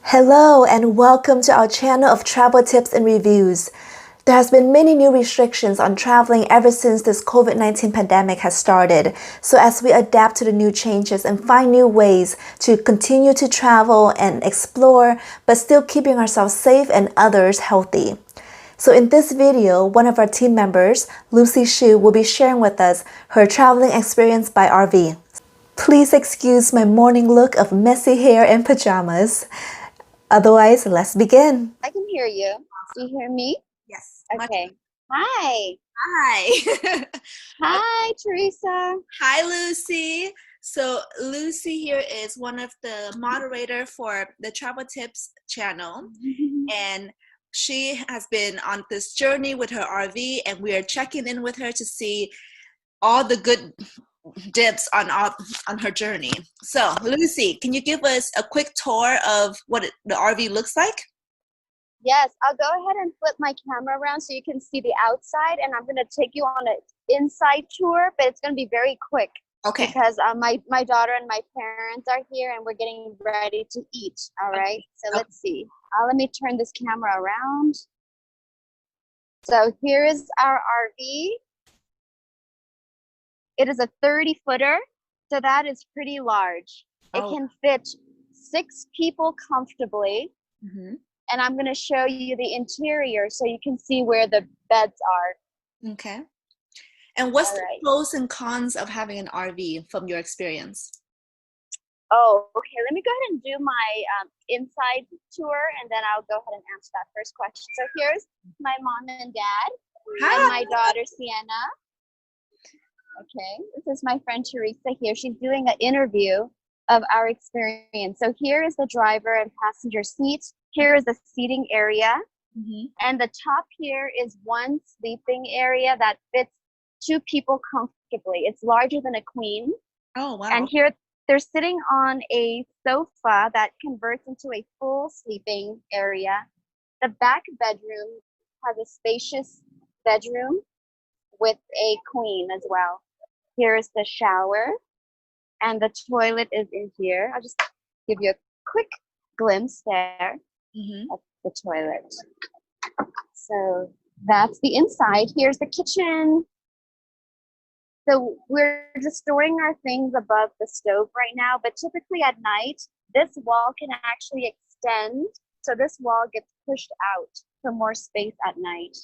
Hello and welcome to our channel of travel tips and reviews. There has been many new restrictions on traveling ever since this COVID-19 pandemic has started. So as we adapt to the new changes and find new ways to continue to travel and explore, but still keeping ourselves safe and others healthy. So in this video, one of our team members, Lucy Shu, will be sharing with us her traveling experience by RV. Please excuse my morning look of messy hair and pajamas. Otherwise, let's begin. I can hear you. Do you hear me? Yes. Okay. Hi. Hi. Hi, Teresa. Hi, Lucy. So Lucy here is one of the moderator for the Travel Tips channel, and she has been on this journey with her RV, and we are checking in with her to see all the good dips on her journey. So Lucy, can you give us a quick tour of what the RV looks like? Yes, I'll go ahead and flip my camera around so you can see the outside, and I'm going to take you on an inside tour, but it's going to be very quick. Okay. Because my daughter and my parents are here, and we're getting ready to eat. All right. So let's see. Let me turn this camera around. So here is our RV. It is a 30-footer, so that is pretty large. It can fit 6 people comfortably. Mm-hmm. And I'm going to show you the interior so you can see where the beds are. Okay. And what's the pros and cons of having an RV from your experience? Oh, okay. Let me go ahead and do my inside tour, and then I'll go ahead and answer that first question. So here's my mom and dad. Hi. And my daughter, Sienna. Okay. This is my friend Teresa here. She's doing an interview of our experience. So here is the driver and passenger seat. Here is the seating area. Mm-hmm. And the top here is one sleeping area that fits 2 people comfortably. It's larger than a queen. Oh, wow. And here they're sitting on a sofa that converts into a full sleeping area. The back bedroom has a spacious bedroom with a queen as well. Here is the shower, and the toilet is in here. I'll just give you a quick glimpse there of the toilet. So that's the inside. Here's the kitchen. So we're just storing our things above the stove right now, but typically at night, this wall can actually extend. So this wall gets pushed out for more space at night.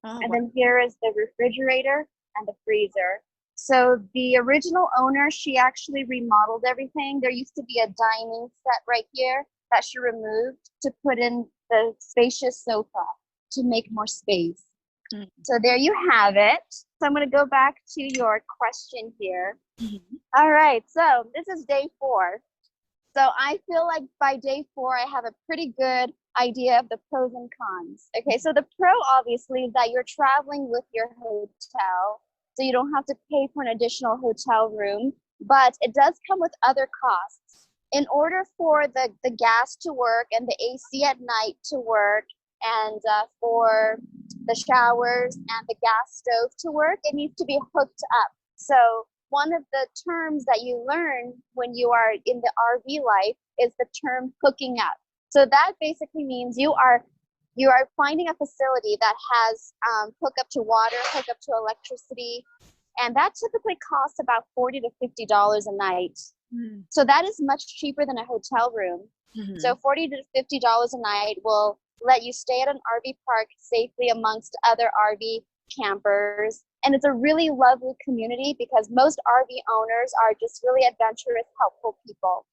Oh, and then here is the refrigerator and the freezer. So the original owner, she actually remodeled everything. There used to be a dining set right here that she removed to put in the spacious sofa to make more space. Mm-hmm. So there you have it. So I'm going to go back to your question here. Mm-hmm. All right. So this is day 4. So I feel like by day 4, I have a pretty good idea of the pros and cons. Okay. So the pro obviously is that you're traveling with your hotel. So you don't have to pay for an additional hotel room, but it does come with other costs. In order for the gas to work and the AC at night to work, and for the showers and the gas stove to work, it needs to be hooked up. So one of the terms that you learn when you are in the RV life is the term hooking up. So that basically means you are finding a facility that has hookup to water, hookup to electricity, and that typically costs about $40 to $50 a night. Mm. So that is much cheaper than a hotel room. Mm-hmm. So $40 to $50 a night will let you stay at an RV park safely amongst other RV campers. And it's a really lovely community because most RV owners are just really adventurous, helpful people.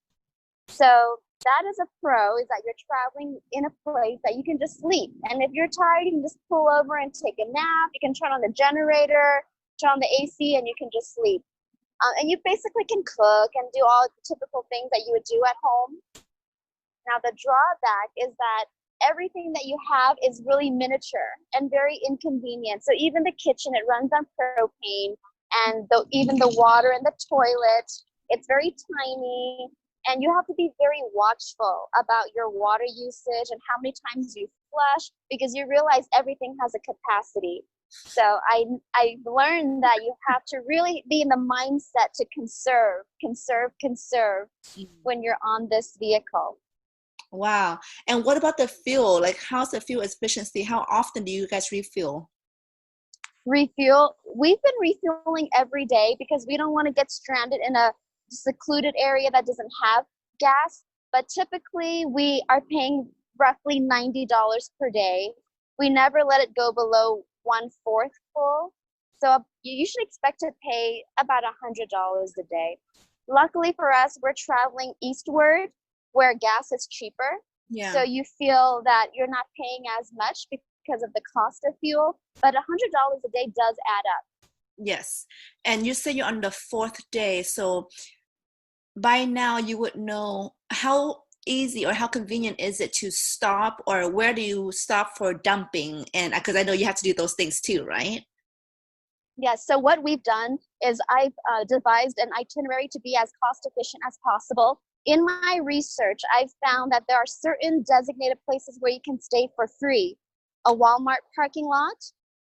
So that is a pro, is that you're traveling in a place that you can just sleep. And if you're tired, you can just pull over and take a nap. You can turn on the generator, turn on the AC, and you can just sleep. And you basically can cook and do all the typical things that you would do at home. Now, the drawback is that everything that you have is really miniature and very inconvenient. So even the kitchen, it runs on propane, and even the water in the toilet, it's very tiny. And you have to be very watchful about your water usage and how many times you flush, because you realize everything has a capacity. So I learned that you have to really be in the mindset to conserve when you're on this vehicle. Wow. And what about the fuel? Like, how's the fuel efficiency? How often do you guys refuel? Refuel. We've been refueling every day because we don't want to get stranded in a secluded area that doesn't have gas. But typically, we are paying roughly $90 per day. We never let it go below one fourth full. So you usually expect to pay about $100 a day. Luckily for us, we're traveling eastward where gas is cheaper. So Yeah. you feel that you're not paying as much because of the cost of fuel, but $100 a day does add up. Yes. And you say you're on the fourth day. So by now you would know how easy or how convenient is it to stop, or where do you stop for dumping? And because I know you have to do those things too, right? Yes, so what we've done is I've devised an itinerary to be as cost efficient as possible. In my research, I've found that there are certain designated places where you can stay for free. A Walmart parking lot,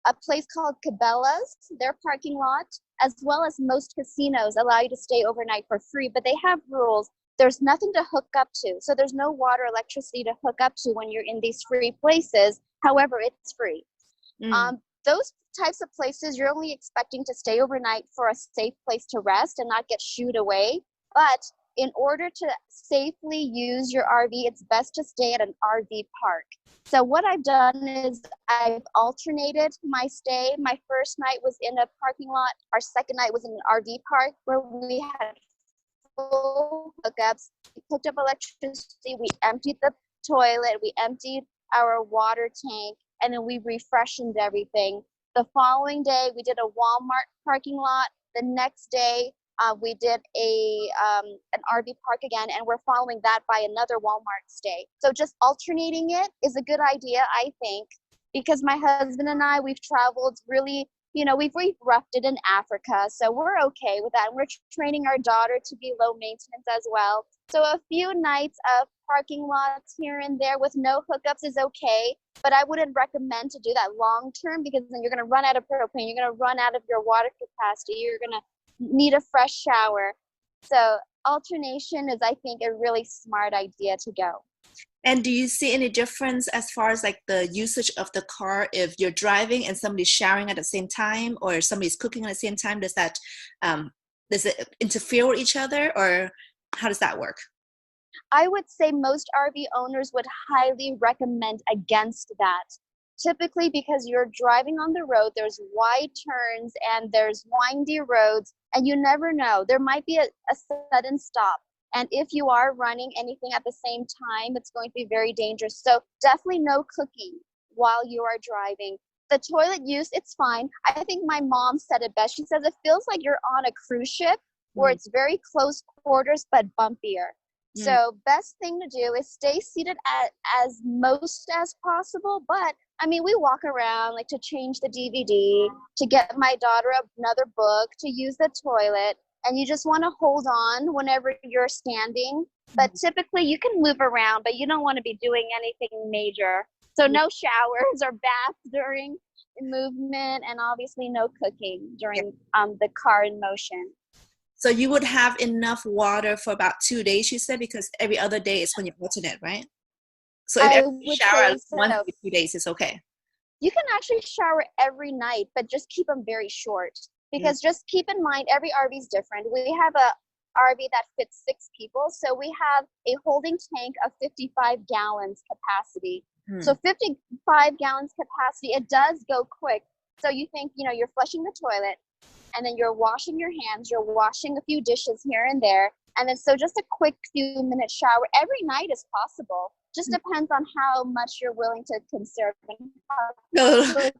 a place called Cabela's, their parking lot, as well as most casinos allow you to stay overnight for free, but they have rules. There's nothing to hook up to. So there's no water, electricity to hook up to when you're in these free places. However, it's free. Mm. Those types of places, you're only expecting to stay overnight for a safe place to rest and not get shooed away. But in order to safely use your RV, it's best to stay at an RV park. So what I've done is I've alternated my stay. My first night was in a parking lot. Our second night was in an RV park where we had full hookups. We hooked up electricity. We emptied the toilet. We emptied our water tank, and then we refreshened everything. The following day, we did a Walmart parking lot. The next day, we did an RV park again, and we're following that by another Walmart stay. So just alternating it is a good idea, I think, because my husband and I, we've traveled really, we've roughed it in Africa, so we're okay with that. And we're training our daughter to be low maintenance as well. So a few nights of parking lots here and there with no hookups is okay, but I wouldn't recommend to do that long term because then you're going to run out of propane, you're going to run out of your water capacity, you're going to need a fresh shower. So alternation is, I think, a really smart idea to go. And do you see any difference as far as like the usage of the car if you're driving and somebody's showering at the same time, or somebody's cooking at the same time? Does it interfere with each other, or how does that work? I would say most RV owners would highly recommend against that. Typically, because you're driving on the road, there's wide turns and there's windy roads, and you never know. There might be a sudden stop. And if you are running anything at the same time, it's going to be very dangerous. So definitely no cooking while you are driving. The toilet use, it's fine. I think my mom said it best. She says it feels like you're on a cruise ship where Mm, it's very close quarters but bumpier. mm, So best thing to do is stay seated as most as possible. But I mean, we walk around like to change the DVD, to get my daughter another book, to use the toilet, and you just want to hold on whenever you're standing. But mm. typically you can move around, but you don't want to be doing anything major. So no showers or baths during movement, and obviously no cooking Yeah. during the car in motion. So you would have enough water for about 2 days, you said, because every other day is when you alternate, right? So if I every would shower at say least once so. every 2 days is okay. You can actually shower every night, but just keep them very short. Mm, Because just keep in mind, every RV is different. We have a RV that fits 6 people, so we have a holding tank of 55 gallons capacity. So mm. 55 gallons capacity, it does go quick. So you think, you're flushing the toilet, and then you're washing your hands, you're washing a few dishes here and there, and then so just a quick few minute shower every night is possible. Just depends on how much you're willing to conserve and how So, quick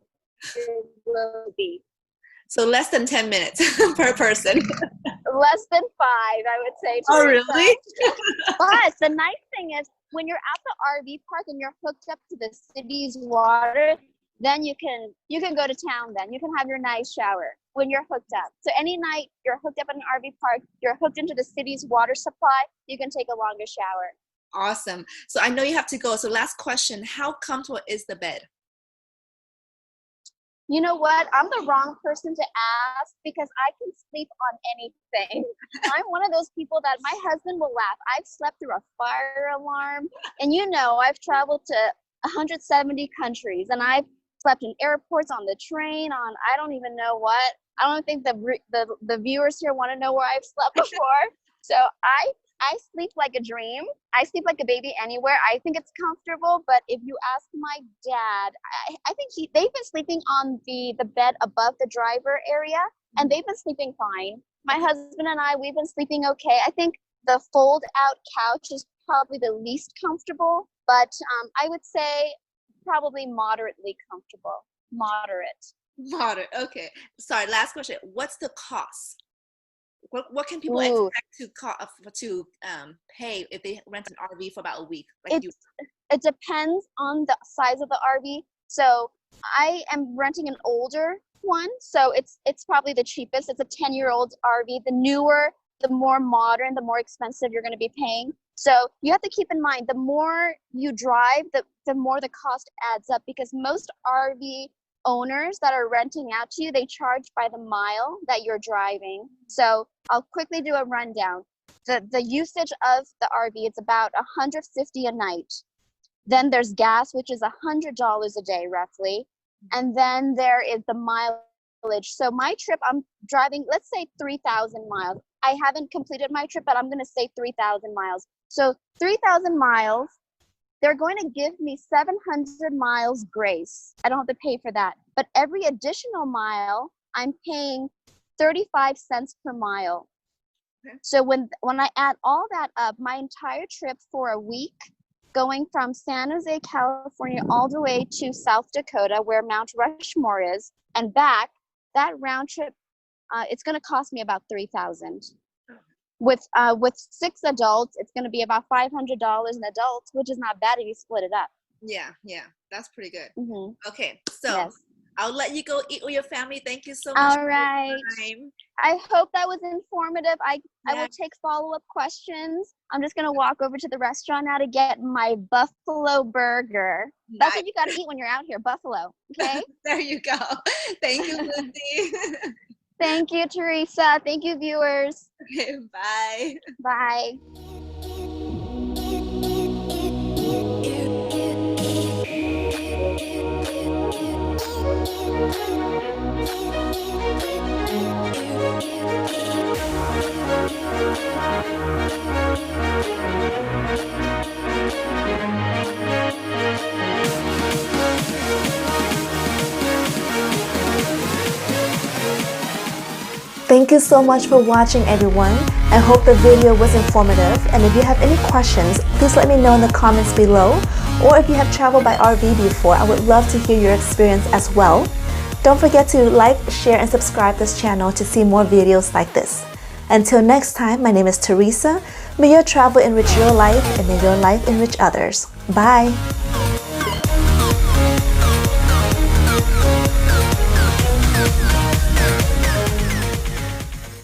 you will be. so less than 10 minutes per person. Less than 5, I would say, to Oh, be really? exact. But the nice thing is when you're at the RV park and you're hooked up to the city's water, then you can go to town. Then you can have your nice shower when you're hooked up. So any night you're hooked up at an RV park, you're hooked into the city's water supply, you can take a longer shower. Awesome. So I know you have to go. So last question, how comfortable is the bed? You know what? I'm the wrong person to ask because I can sleep on anything. I'm one of those people that my husband will laugh. I've slept through a fire alarm, and I've traveled to 170 countries, and I've slept in airports, on the train, on I don't even know what. I don't think the viewers here want to know where I've slept before. So I sleep like a dream. I sleep like a baby anywhere. I think it's comfortable, but if you ask my dad, I think they've been sleeping on the bed above the driver area, and they've been sleeping fine. My husband and we've been sleeping okay. I think the fold-out couch is probably the least comfortable, but I would say probably moderately comfortable. Moderate. Moderate. Okay. Sorry. Last question. What's the cost? What can people Ooh, expect to pay if they rent an RV for about a week? it depends on the size of the RV. So I am renting an older one, so it's probably the cheapest. It's a 10-year-old RV. The newer, the more modern, the more expensive you're going to be paying. So you have to keep in mind, the more you drive, the more the cost adds up, because most RV owners that are renting out to you, they charge by the mile that you're driving. So I'll quickly do a rundown. The usage of the RV, it's about $150 a night. Then there's gas, which is $100 a day roughly. And then there is the mileage. So my trip, I'm driving, let's say 3,000 miles. I haven't completed my trip, but I'm going to say 3,000 miles. So 3,000 miles, they're going to give me 700 miles grace. I don't have to pay for that. But every additional mile, I'm paying 35 cents per mile. Okay. So when I add all that up, my entire trip for a week, going from San Jose, California, all the way to South Dakota, where Mount Rushmore is, and back, that round trip, it's going to cost me about $3,000. With 6 adults, it's going to be about $500 an adult, which is not bad if you split it up. Yeah, that's pretty good. Mm-hmm. Okay, so yes. I'll let you go eat with your family. Thank you so much. All right. I hope that was informative. I will take follow-up questions. I'm just going to walk over to the restaurant now to get my buffalo burger. Nice. That's what you got to eat when you're out here, buffalo. Okay? There you go. Thank you, Lindsay. Thank you, Teresa. Thank you, viewers. Okay, bye. Bye. Thank you so much for watching, everyone. I hope the video was informative, and if you have any questions, please let me know in the comments below, or if you have traveled by RV before, I would love to hear your experience as well. Don't forget to like, share, and subscribe this channel to see more videos like this. Until next time, my name is Teresa. May your travel enrich your life, and may your life enrich others. Bye!